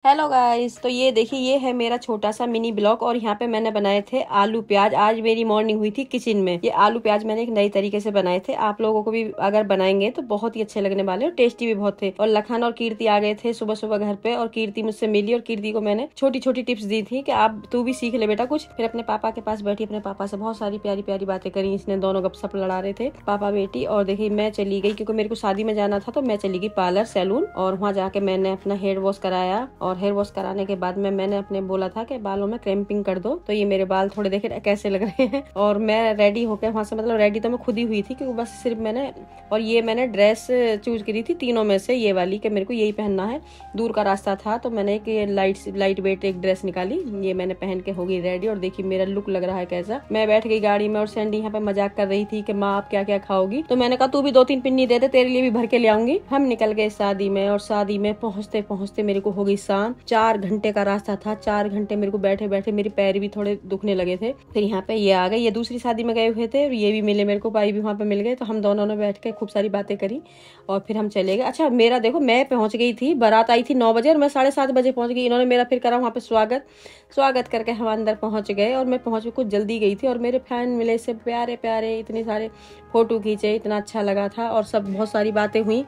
Hello guys, तो ये देखिए, ये है मेरा छोटा सा मिनी ब्लॉग और यहाँ पे मैंने बनाए थे आलू प्याज। आज मेरी मॉर्निंग हुई थी किचन में। ये आलू प्याज मैंने एक नई तरीके से बनाए थे। आप लोगों को भी अगर बनाएंगे तो बहुत ही अच्छे लगने वाले और टेस्टी भी बहुत थे। और लखन और कीर्ति आ गए थे सुबह सुबह घर पे और कीर्ति मुझसे मिली और कीर्ति को मैंने छोटी छोटी टिप्स दी थी कि आप तू भी सीख ले बेटा कुछ। फिर अपने पापा के पास बैठी, अपने पापा से बहुत सारी प्यारी प्यारी बातें करी। इसने दोनों गपशप लड़ा रहे थे पापा बेटी। और देखिए मैं चली गई क्योंकि मेरे को शादी में जाना था, तो मैं चली गई पार्लर सैलून और वहाँ जाके मैंने अपना हेयर वॉश कराया। और हेयर वॉश कराने के बाद में मैंने अपने बोला था कि बालों में क्रैम्पिंग कर दो, तो ये मेरे बाल थोड़े देखे कैसे लग रहे हैं। और मैं रेडी होकर वहां से, मतलब रेडी तो मैं खुद ही हुई थी क्योंकि बस सिर्फ मैंने, और ये मैंने ड्रेस चूज करी थी तीनों में से ये वाली कि मेरे को यही पहनना है। दूर का रास्ता था तो मैंने एक ये लाइट वेट एक ड्रेस निकाली, ये मैंने पहन के हो गई रेडी। और देखिए मेरा लुक लग रहा है कैसा। मैं बैठ गई गाड़ी में और सैंडी यहाँ पे मजाक कर रही थी कि माँ आप क्या क्या खाओगी, तो मैंने कहा तू भी 2-3 पिन्नी दे दे, तेरे लिए भी भर के ले आऊंगी। हम निकल गए शादी में और शादी में पहुंचते पहुंचते मेरे को हो गई शाम। 4 घंटे का रास्ता था। 4 घंटे मेरे को बैठे बैठे मेरे पैर भी थोड़े दुखने लगे थे। फिर यहाँ पे ये आ गए, ये दूसरी शादी में गए हुए थे और ये भी मिले मेरे को, भाई भी वहाँ पे मिल गए। तो हम दोनों ने बैठ के खूब सारी बातें करी और फिर हम चले गए। अच्छा मेरा देखो, मैं पहुंच गई थी, बारात आई थी 9 बजे और मैं 7:30 बजे पहुंच गई। इन्होंने मेरा फिर करा वहाँ पे स्वागत करके हम अंदर पहुंच गए। और मैं पहुंच कुछ जल्दी गई थी और मेरे फैन मिले से प्यारे प्यारे, इतने सारे फोटो खींचे, इतना अच्छा लगा था। और सब बहुत सारी बातें हुई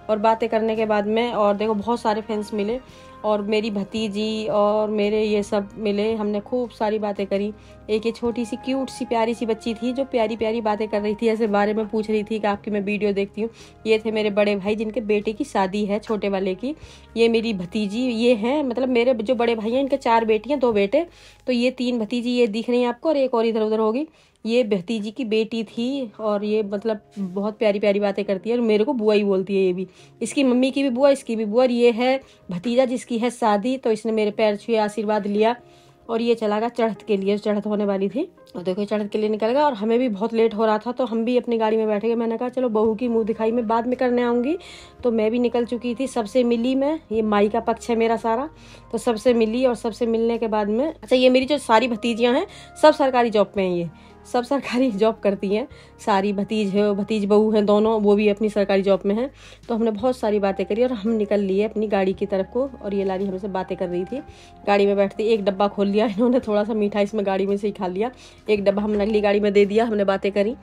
और बातें करने के बाद में, और देखो बहुत सारे फैंस मिले और मेरी भतीजी और मेरे ये सब मिले। हमने खूब सारी बातें करी। एक ये छोटी सी क्यूट सी प्यारी सी बच्ची थी जो प्यारी प्यारी बातें कर रही थी, ऐसे बारे में पूछ रही थी कि आपकी मैं वीडियो देखती हूँ। ये थे मेरे बड़े भाई जिनके बेटे की शादी है, छोटे वाले की। ये मेरी भतीजी, ये हैं मतलब मेरे जो बड़े भाई हैं इनके 4 बेटियां 2 बेटे। तो ये 3 भतीजी ये दिख रही हैं आपको और एक और इधर उधर होगी। ये भतीजी की बेटी थी और ये मतलब बहुत प्यारी प्यारी बातें करती है और मेरे को बुआ ही बोलती है। ये भी, इसकी मम्मी की भी बुआ, इसकी भी बुआ। और ये है भतीजा जिसकी है शादी, तो इसने मेरे पैर छुए, आशीर्वाद लिया। और ये चला गया चढ़त के लिए, चढ़त होने वाली थी और देखो चढ़त के लिए निकल गया। और हमें भी बहुत लेट हो रहा था तो हम भी अपनी गाड़ी में बैठ गए। मैंने कहा चलो बहू की मुंह दिखाई मैं बाद में करने आऊंगी। तो मैं भी निकल चुकी थी, सबसे मिली मैं। ये माई का पक्ष है मेरा सारा, तो सबसे मिली। और सबसे मिलने के बाद में, अच्छा ये मेरी जो सारी भतीजियां हैं सब सरकारी जॉब पे हैं, ये सब सरकारी जॉब करती हैं। सारी भतीज बहू हैं दोनों, वो भी अपनी सरकारी जॉब में हैं। तो हमने बहुत सारी बातें करी और हम निकल लिए अपनी गाड़ी की तरफ को। और ये लारी हमसे बातें कर रही थी। गाड़ी में बैठते एक डब्बा खोल लिया इन्होंने, थोड़ा सा मीठा इसमें गाड़ी में से ही खा लिया। एक डब्बा हम अगली गाड़ी में दे दिया। हमने बातें करी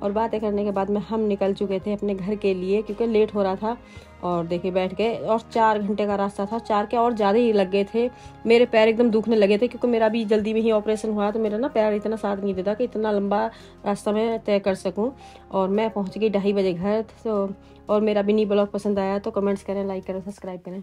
और बातें करने के बाद में हम निकल चुके थे अपने घर के लिए क्योंकि लेट हो रहा था। और देखिए बैठ गए और 4 घंटे का रास्ता था, 4 के और ज़्यादा ही लग गए थे। मेरे पैर एकदम दुखने लगे थे क्योंकि मेरा भी जल्दी में ही ऑपरेशन हुआ, तो मेरा ना पैर इतना साथ नहीं देता कि इतना लंबा रास्ता मैं तय कर सकूं। और मैं पहुंच गई 2:30 बजे घर। तो और मेरा मिनी ब्लॉग पसंद आया तो कमेंट्स करें, लाइक करें, सब्सक्राइब करें।